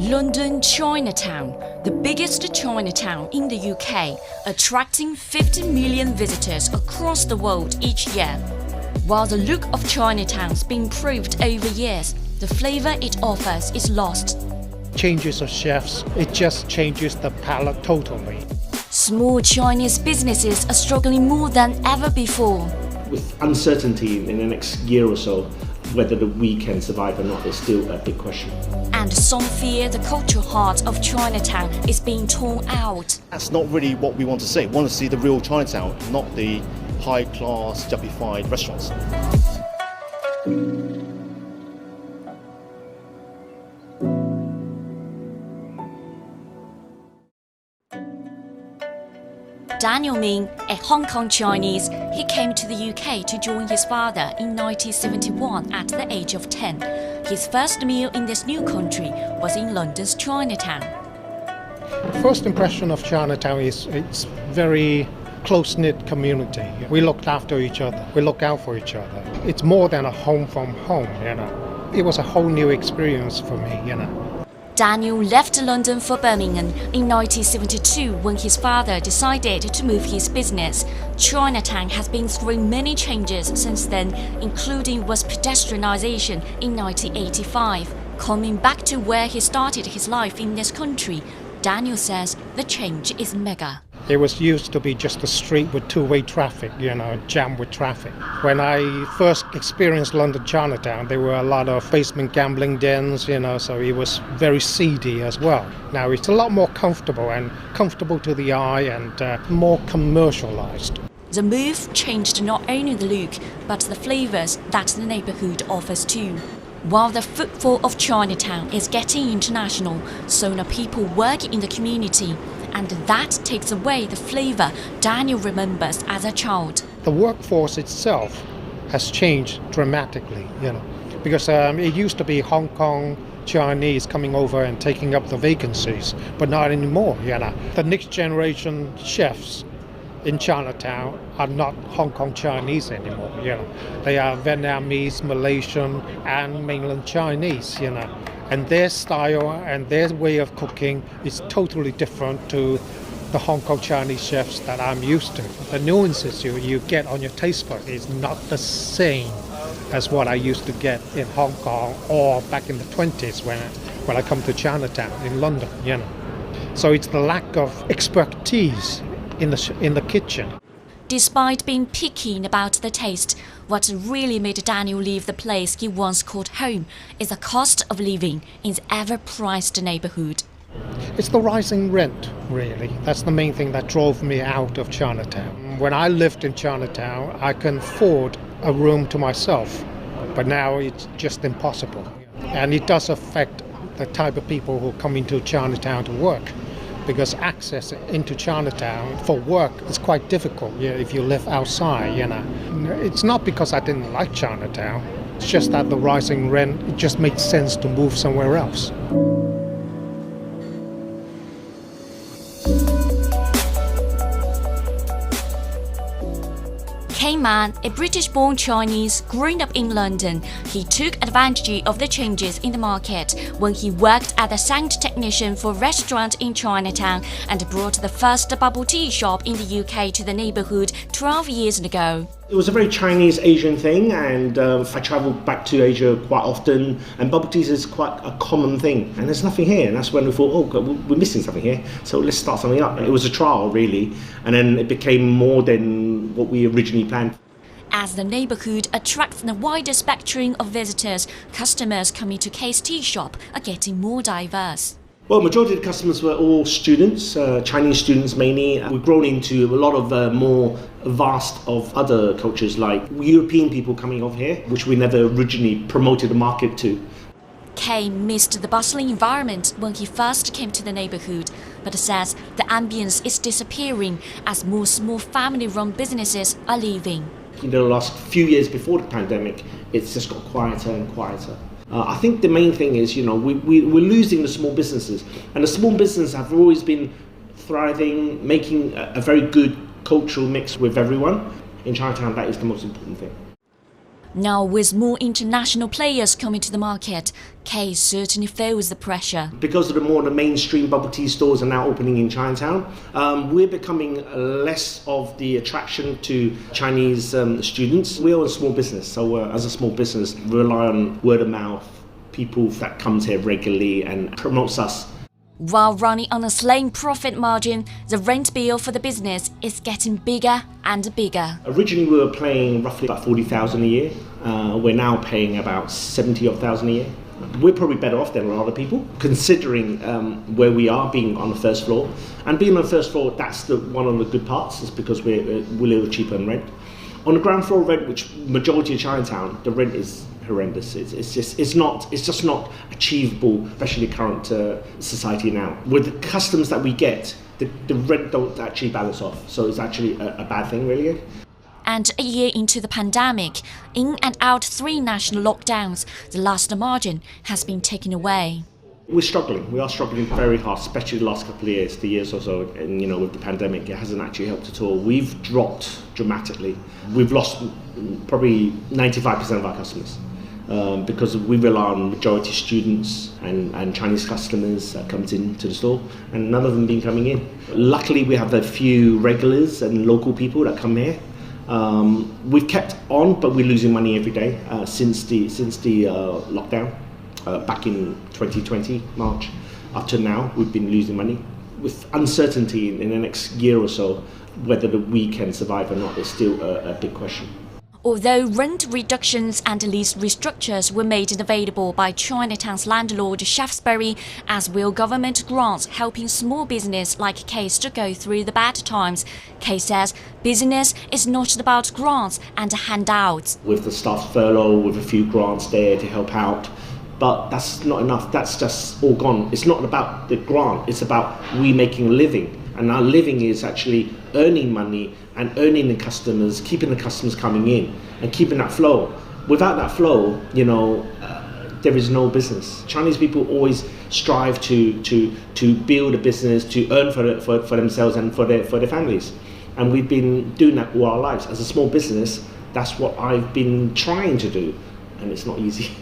London Chinatown, the biggest Chinatown in the UK, attracting 50 million visitors across the world each year. While the look of Chinatown's been improved over years, the flavour it offers is lost. Changes of chefs, it just changes the palate totally. Small Chinese businesses are struggling more than ever before. With uncertainty in the next year or so, whether we can survive or not is still a big question. And some fear the cultural heart of Chinatown is being torn out. That's not really what we want to see. We want to see the real Chinatown, not the high-class, jubbified restaurants. Daniel Ming, a Hong Kong Chinese, he came to the UK to join his father in 1971 at the age of 10. His first meal in this new country was in London's Chinatown. First impression of Chinatown is it's very close-knit community. We looked after each other, we look out for each other. It's more than a home from home, you know. It was a whole new experience for me, you know. Daniel left London for Birmingham in 1972 when his father decided to move his business. Chinatown has been through many changes since then, including was pedestrianisation in 1985. Coming back to where he started his life in this country, Daniel says the change is mega. It was used to be just a street with two-way traffic, you know, jammed with traffic. When I first experienced London Chinatown, there were a lot of basement gambling dens, you know, so it was very seedy as well. Now it's a lot more comfortable to the eye and more commercialized. The move changed not only the look, but the flavours that the neighbourhood offers too. While the footfall of Chinatown is getting international, so now people work in the community, and that takes away the flavour Daniel remembers as a child. The workforce itself has changed dramatically, you know, because it used to be Hong Kong Chinese coming over and taking up the vacancies, but not anymore, you know. The next generation chefs in Chinatown are not Hong Kong Chinese anymore, you know. They are Vietnamese, Malaysian and mainland Chinese, you know. And their style and their way of cooking is totally different to the Hong Kong Chinese chefs that I'm used to. The nuances you get on your taste bud is not the same as what I used to get in Hong Kong or back in the 20s when I come to Chinatown in London, you know. So it's the lack of expertise in the kitchen. Despite being picky about the taste, what really made Daniel leave the place he once called home is the cost of living in the ever-priced neighbourhood. It's the rising rent, really. That's the main thing that drove me out of Chinatown. When I lived in Chinatown, I can afford a room to myself, but now it's just impossible. And it does affect the type of people who come into Chinatown to work, because access into Chinatown for work is quite difficult, you know, if you live outside, you know. It's not because I didn't like Chinatown, it's just that the rising rent, it just made sense to move somewhere else. K-Man, a British-born Chinese growing up in London, he took advantage of the changes in the market when he worked as a sound technician for a restaurant in Chinatown and brought the first bubble tea shop in the UK to the neighbourhood 12 years ago. It was a very Chinese Asian thing, and I travelled back to Asia quite often, and bubble tea is quite a common thing, and there's nothing here, and that's when we thought, oh God, we're missing something here, so let's start something up. It was a trial really, and then it became more than what we originally planned. As the neighbourhood attracts a wider spectrum of visitors, customers coming to K's tea shop are getting more diverse. Well, majority of the customers were all students, Chinese students mainly. We've grown into a lot of more vast of other cultures, like European people coming over here, which we never originally promoted the market to. Kay missed the bustling environment when he first came to the neighbourhood, but says the ambience is disappearing as more small family-run businesses are leaving. In the last few years before the pandemic, it's just got quieter and quieter. I think the main thing is, you know, we're losing the small businesses, and the small businesses have always been thriving, making a very good cultural mix with everyone. In Chinatown, that is the most important thing. Now, with more international players coming to the market, K certainly feels the pressure. Because of the mainstream bubble tea stores are now opening in Chinatown, we're becoming less of the attraction to Chinese students. We're a small business, so as a small business, we rely on word of mouth, people that comes here regularly and promotes us. While running on a slim profit margin, the rent bill for the business is getting bigger and bigger. Originally, we were paying roughly about 40,000 a year. We're now paying about 70,000 a year. We're probably better off than a lot of people, considering where we are, being on the first floor. And being on the first floor, that's one of the good parts, is because we're a little cheaper in rent. On the ground floor rent, which majority of Chinatown, the rent is horrendous. It's just not achievable, especially current society now. With the customs that we get, the rent don't actually balance off. So it's actually a bad thing, really. And a year into the pandemic, in and out 3 national lockdowns, the last margin has been taken away. We're struggling. We are struggling very hard, especially the last couple of years, the years or so. And with the pandemic, it hasn't actually helped at all. We've dropped dramatically. We've lost probably 95% of our customers because we rely on majority students and Chinese customers that comes into the store, and none of them been coming in. Luckily, we have a few regulars and local people that come here. We've kept on, but we're losing money every day since the lockdown. Back in 2020, March, up to now, we've been losing money. With uncertainty in the next year or so, whether we can survive or not is still a big question. Although rent reductions and lease restructures were made available by Chinatown's landlord Shaftesbury, as will government grants helping small business like K's to go through the bad times, K says business is not about grants and handouts. With the staff furlough, with a few grants there to help out, but that's not enough. That's just all gone. It's not about the grant, it's about we making a living. And our living is actually earning money and earning the customers, keeping the customers coming in and keeping that flow. Without that flow, there is no business. Chinese people always strive to build a business, to earn for themselves and for their families. And we've been doing that all our lives. As a small business, that's what I've been trying to do, and it's not easy.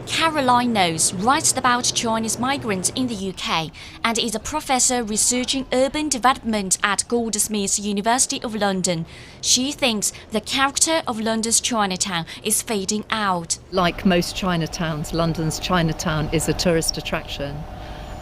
Caroline Knowles writes about Chinese migrants in the UK and is a professor researching urban development at Goldsmiths University of London. She thinks the character of London's Chinatown is fading out. Like most Chinatowns, London's Chinatown is a tourist attraction,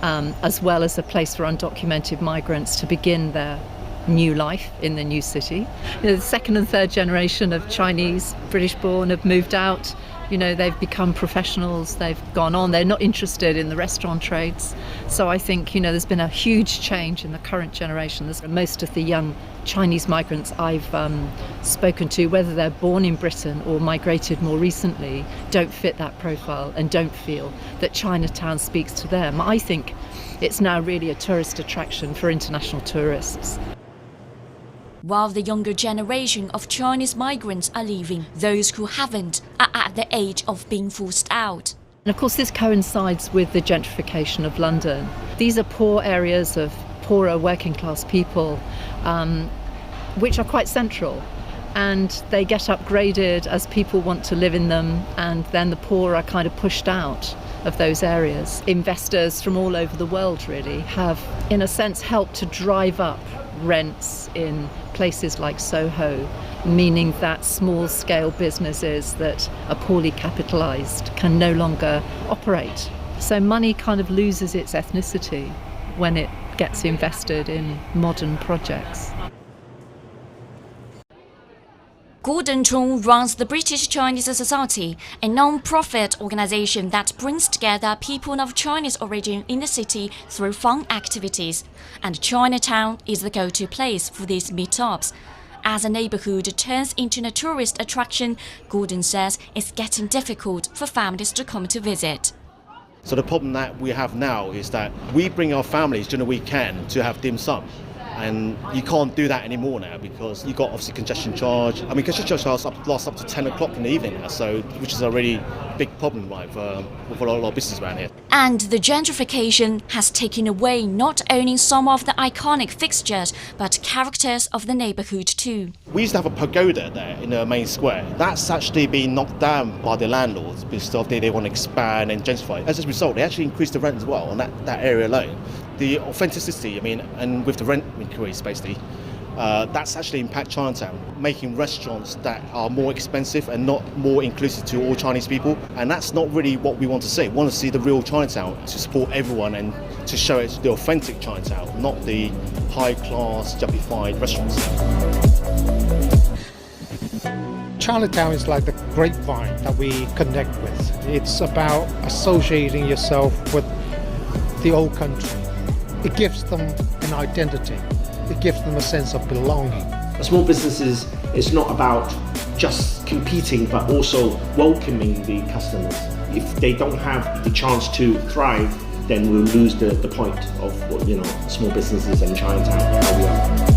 as well as a place for undocumented migrants to begin their new life in the new city. The second and third generation of Chinese, British-born, have moved out. They've become professionals, they've gone on, they're not interested in the restaurant trades. So I think, there's been a huge change in the current generation. Most of the young Chinese migrants I've spoken to, whether they're born in Britain or migrated more recently, don't fit that profile and don't feel that Chinatown speaks to them. I think it's now really a tourist attraction for international tourists. While the younger generation of Chinese migrants are leaving, those who haven't are at the age of being forced out. And of course this coincides with the gentrification of London. These are poor areas of poorer working class people, which are quite central. And they get upgraded as people want to live in them, and then the poor are kind of pushed out of those areas. Investors from all over the world really have, in a sense, helped to drive up rents in places like Soho, meaning that small-scale businesses that are poorly capitalised can no longer operate. So money kind of loses its ethnicity when it gets invested in modern projects. Gordon Chong runs the British Chinese Society, a non-profit organisation that brings together people of Chinese origin in the city through fun activities. And Chinatown is the go-to place for these meetups. As a neighbourhood turns into a tourist attraction, Gordon says it's getting difficult for families to come to visit. So the problem that we have now is that we bring our families during the weekend to have dim sum. And you can't do that anymore now because you've got obviously congestion charge. I mean, congestion charge lasts up to 10 o'clock in the evening now, so which is a really big problem, right, for a lot of business around here. And the gentrification has taken away not only some of the iconic fixtures, but characters of the neighborhood too. We used to have a pagoda there in the main square. That's actually been knocked down by the landlords because they want to expand and gentrify. As a result, they actually increased the rent as well on that area alone. The authenticity, I mean, and with the rent increase, basically, that's actually impact Chinatown, making restaurants that are more expensive and not more inclusive to all Chinese people. And that's not really what we want to see. We want to see the real Chinatown to support everyone and to show it's the authentic Chinatown, not the high-class, juppified restaurants. Chinatown is like the grapevine that we connect with. It's about associating yourself with the old country. It gives them an identity. It gives them a sense of belonging. Small businesses, it's not about just competing, but also welcoming the customers. If they don't have the chance to thrive, then we'll lose the point of what, small businesses in Chinatown, how we are.